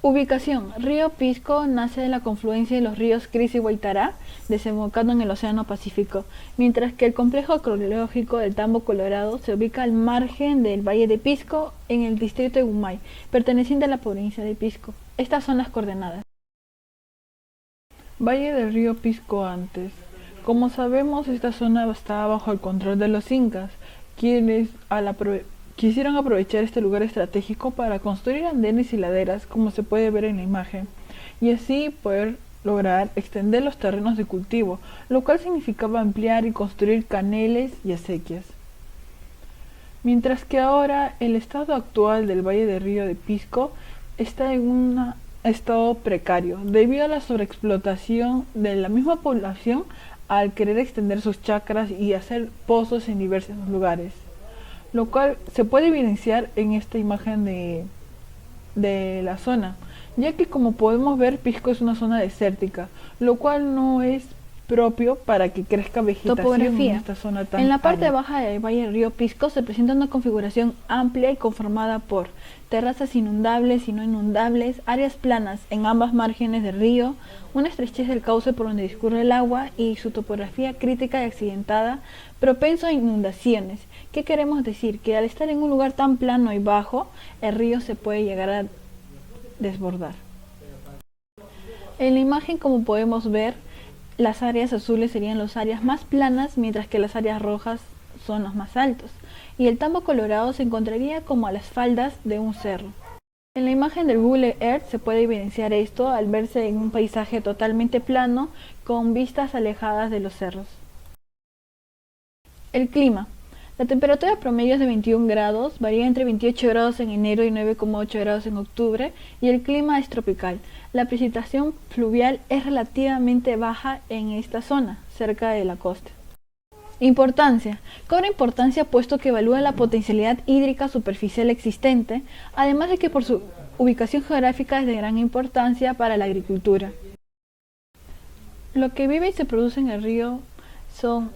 Ubicación. Río Pisco nace de la confluencia de los ríos Cris y Guaitará, desembocando en el Océano Pacífico, mientras que el complejo arqueológico del Tambo Colorado se ubica al margen del Valle de Pisco, en el distrito de Gumay, perteneciente a la provincia de Pisco. Estas son las coordenadas. Valle del río Pisco antes. Como sabemos, esta zona estaba bajo el control de los incas, quienes quisieron aprovechar este lugar estratégico para construir andenes y laderas, como se puede ver en la imagen, y así poder lograr extender los terrenos de cultivo, lo cual significaba ampliar y construir caneles y acequias. Mientras que ahora el estado actual del Valle del Río de Pisco está en un estado precario debido a la sobreexplotación de la misma población al querer extender sus chacras y hacer pozos en diversos lugares, lo cual se puede evidenciar en esta imagen de la zona, ya que como podemos ver Pisco es una zona desértica, lo cual no es propio para que crezca vegetación Topografía. En esta zona tan En la parte árida. Baja del Valle del Río Pisco se presenta una configuración amplia y conformada por terrazas inundables y no inundables, áreas planas en ambas márgenes del río, una estrechez del cauce por donde discurre el agua y su topografía crítica y accidentada, propenso a inundaciones. ¿Qué queremos decir? Que al estar en un lugar tan plano y bajo, el río se puede llegar a desbordar. En la imagen, como podemos ver, las áreas azules serían las áreas más planas, mientras que las áreas rojas son los más altos, y el tambo colorado se encontraría como a las faldas de un cerro. En la imagen del Google Earth se puede evidenciar esto al verse en un paisaje totalmente plano con vistas alejadas de los cerros. El clima. La temperatura promedio es de 21 grados, varía entre 28 grados en enero y 9,8 grados en octubre, y el clima es tropical. La precipitación fluvial es relativamente baja en esta zona, cerca de la costa. Importancia. Cobra importancia puesto que evalúa la potencialidad hídrica superficial existente, además de que por su ubicación geográfica es de gran importancia para la agricultura. Lo que vive y se produce en el río son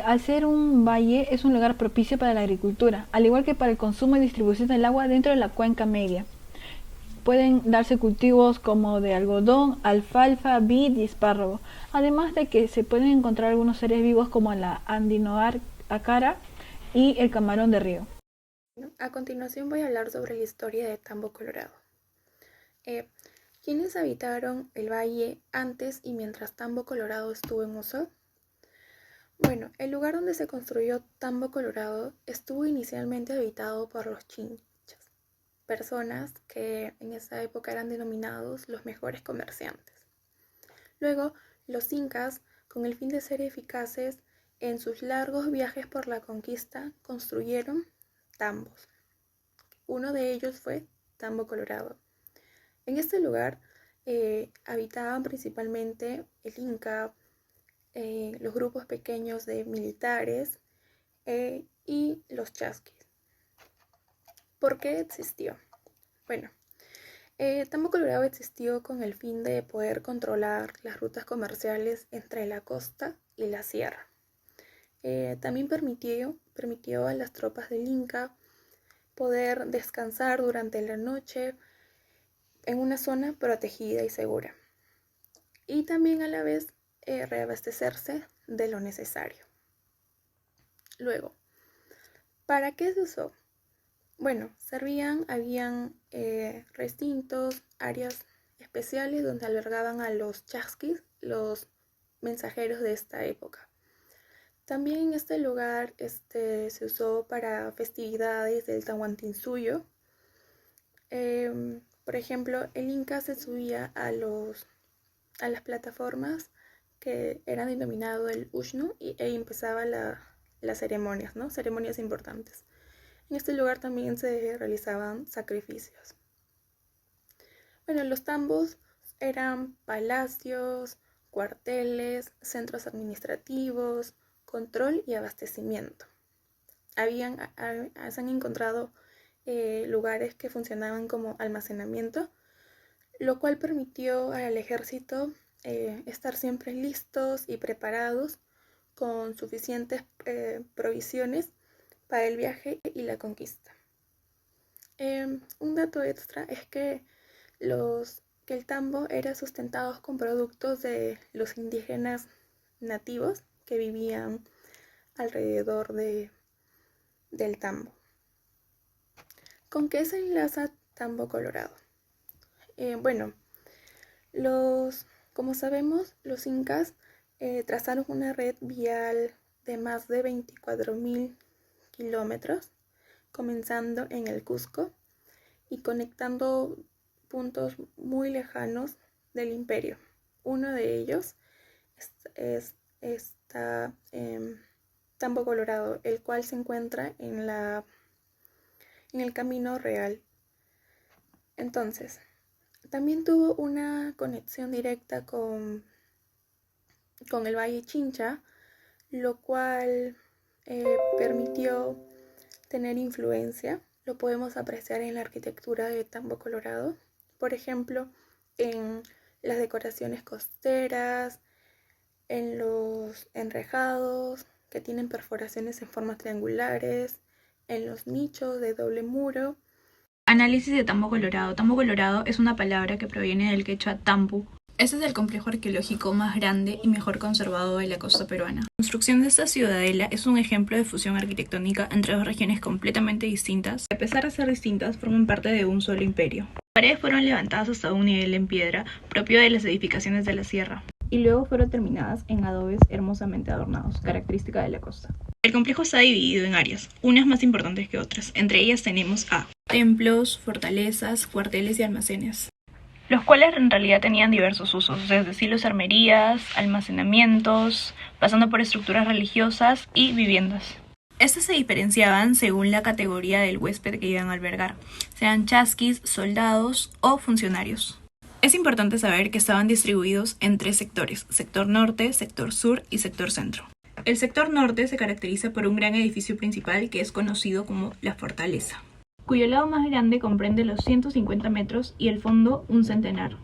al ser un valle, es un lugar propicio para la agricultura, al igual que para el consumo y distribución del agua dentro de la cuenca media. Pueden darse cultivos como de algodón, alfalfa, vid y espárrago, además de que se pueden encontrar algunos seres vivos como la andinoacara y el camarón de río. A continuación voy a hablar sobre la historia de Tambo Colorado. ¿Quiénes habitaron el valle antes y mientras Tambo Colorado estuvo en uso? Bueno, el lugar donde se construyó Tambo Colorado estuvo inicialmente habitado por los chinchas, personas que en esa época eran denominados los mejores comerciantes. Luego, los incas, con el fin de ser eficaces en sus largos viajes por la conquista, construyeron tambos. Uno de ellos fue Tambo Colorado. En este lugar habitaban principalmente el Inca, los grupos pequeños de militares y los chasquis. ¿Por qué existió? Bueno, Tambo Colorado existió con el fin de poder controlar las rutas comerciales entre la costa y la sierra. También permitió a las tropas del Inca poder descansar durante la noche en una zona protegida y segura. Y también a la vez reabastecerse de lo necesario. Luego, ¿para qué se usó? Bueno, habían recintos, áreas especiales donde albergaban a los chasquis, los mensajeros de esta época. También en este lugar se usó para festividades del Tahuantinsuyo. Por ejemplo, el Inca se subía a las plataformas que eran denominado el Ushnu e empezaba las ceremonias, ¿no? Ceremonias importantes. En este lugar también se realizaban sacrificios. Bueno, los tambos eran palacios, cuarteles, centros administrativos, control y abastecimiento. Se han encontrado lugares que funcionaban como almacenamiento, lo cual permitió al ejército estar siempre listos y preparados con suficientes provisiones para el viaje y la conquista. Un dato extra es que que el tambo era sustentado con productos de los indígenas nativos que vivían alrededor del tambo. ¿Con qué se enlaza Tambo Colorado? Bueno, como sabemos, los incas trazaron una red vial de más de 24.000 kilómetros, comenzando en el Cusco y conectando puntos muy lejanos del imperio. Uno de ellos está en Tambo Colorado, el cual se encuentra en el Camino Real. Entonces, también tuvo una conexión directa con el Valle Chincha, lo cual permitió tener influencia. Lo podemos apreciar en la arquitectura de Tambo Colorado, por ejemplo, en las decoraciones costeras, en los enrejados que tienen perforaciones en formas triangulares, en los nichos de doble muro. Análisis de Tambo Colorado. Tambo Colorado es una palabra que proviene del quechua tampu. Este es el complejo arqueológico más grande y mejor conservado de la costa peruana. La construcción de esta ciudadela es un ejemplo de fusión arquitectónica entre dos regiones completamente distintas, que a pesar de ser distintas forman parte de un solo imperio. Las paredes fueron levantadas hasta un nivel en piedra, propio de las edificaciones de la sierra, y luego fueron terminadas en adobes hermosamente adornados, característica de la costa. El complejo está dividido en áreas, unas más importantes que otras. Entre ellas tenemos a templos, fortalezas, cuarteles y almacenes, los cuales en realidad tenían diversos usos, desde silos, armerías, almacenamientos, pasando por estructuras religiosas y viviendas. Estas se diferenciaban según la categoría del huésped que iban a albergar, sean chasquis, soldados o funcionarios. Es importante saber que estaban distribuidos en 3 sectores: sector norte, sector sur y sector centro. El sector norte se caracteriza por un gran edificio principal que es conocido como la fortaleza, cuyo lado más grande comprende los 150 metros y el fondo un centenar.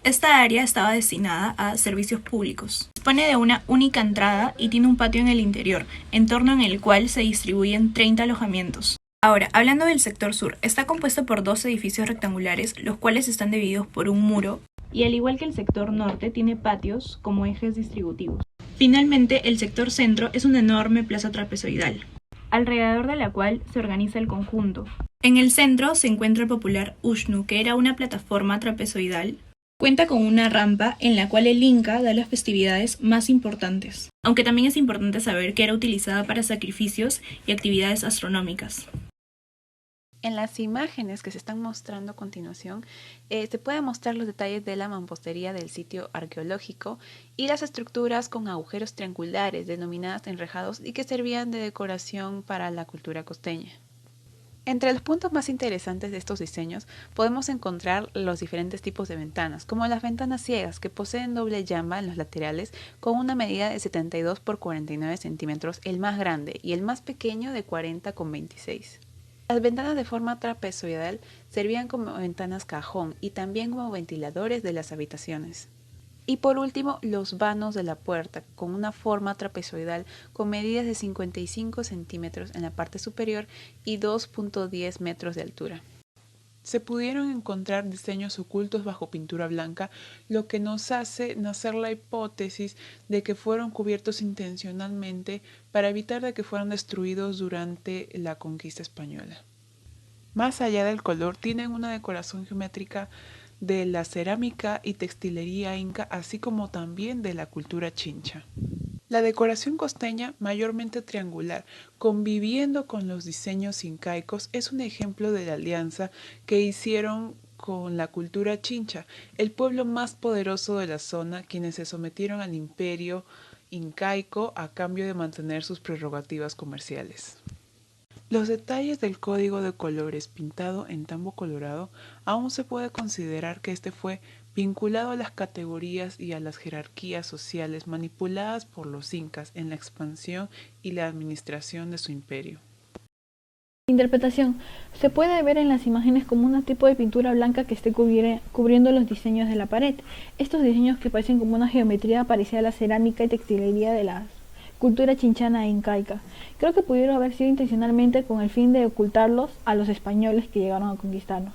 Esta área estaba destinada a servicios públicos. Dispone de una única entrada y tiene un patio en el interior, entorno en el cual se distribuyen 30 alojamientos. Ahora, hablando del sector sur, está compuesto por 2 edificios rectangulares, los cuales están divididos por un muro, y al igual que el sector norte, tiene patios como ejes distributivos. Finalmente, el sector centro es una enorme plaza trapezoidal, alrededor de la cual se organiza el conjunto. En el centro se encuentra el popular Uxnu, que era una plataforma trapezoidal. Cuenta con una rampa en la cual el Inca da las festividades más importantes, aunque también es importante saber que era utilizada para sacrificios y actividades astronómicas. En las imágenes que se están mostrando a continuación, se pueden mostrar los detalles de la mampostería del sitio arqueológico y las estructuras con agujeros triangulares denominadas enrejados y que servían de decoración para la cultura costeña. Entre los puntos más interesantes de estos diseños podemos encontrar los diferentes tipos de ventanas, como las ventanas ciegas, que poseen doble llamba en los laterales con una medida de 72 por 49 centímetros, el más grande, y el más pequeño de 40 con 26. Las ventanas de forma trapezoidal servían como ventanas cajón y también como ventiladores de las habitaciones. Y por último, los vanos de la puerta, con una forma trapezoidal con medidas de 55 centímetros en la parte superior y 2.10 metros de altura. Se pudieron encontrar diseños ocultos bajo pintura blanca, lo que nos hace nacer la hipótesis de que fueron cubiertos intencionalmente para evitar de que fueran destruidos durante la conquista española. Más allá del color, tienen una decoración geométrica de la cerámica y textilería inca, así como también de la cultura chincha. La decoración costeña, mayormente triangular, conviviendo con los diseños incaicos, es un ejemplo de la alianza que hicieron con la cultura chincha, el pueblo más poderoso de la zona, quienes se sometieron al imperio incaico a cambio de mantener sus prerrogativas comerciales. Los detalles del código de colores pintado en Tambo Colorado aún se puede considerar que este fue vinculado a las categorías y a las jerarquías sociales manipuladas por los incas en la expansión y la administración de su imperio. Interpretación. Se puede ver en las imágenes como un tipo de pintura blanca que esté cubriendo los diseños de la pared. Estos diseños que parecen como una geometría parecida a la cerámica y textilería de la cultura chinchana e incaica. Creo que pudieron haber sido intencionalmente con el fin de ocultarlos a los españoles que llegaron a conquistarnos.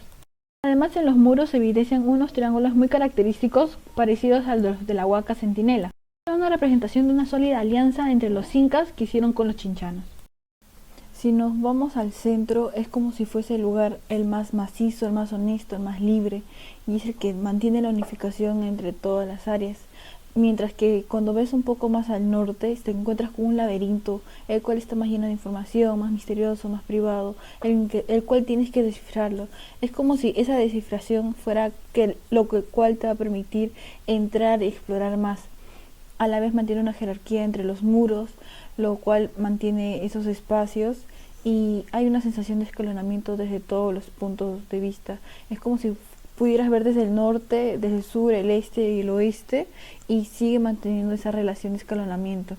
Además, en los muros se evidencian unos triángulos muy característicos parecidos a los de la Huaca Centinela. Es una representación de una sólida alianza entre los incas que hicieron con los chinchanos. Si nos vamos al centro, es como si fuese el lugar el más macizo, el más honesto, el más libre, y es el que mantiene la unificación entre todas las áreas. Mientras que cuando ves un poco más al norte, te encuentras con un laberinto, el cual está más lleno de información, más misterioso, más privado, el cual tienes que descifrarlo. Es como si esa descifración fuera cual te va a permitir entrar y explorar más. A la vez mantiene una jerarquía entre los muros, lo cual mantiene esos espacios y hay una sensación de escalonamiento desde todos los puntos de vista. Es como si pudieras ver desde el norte, desde el sur, el este y el oeste, y sigue manteniendo esa relación de escalonamiento.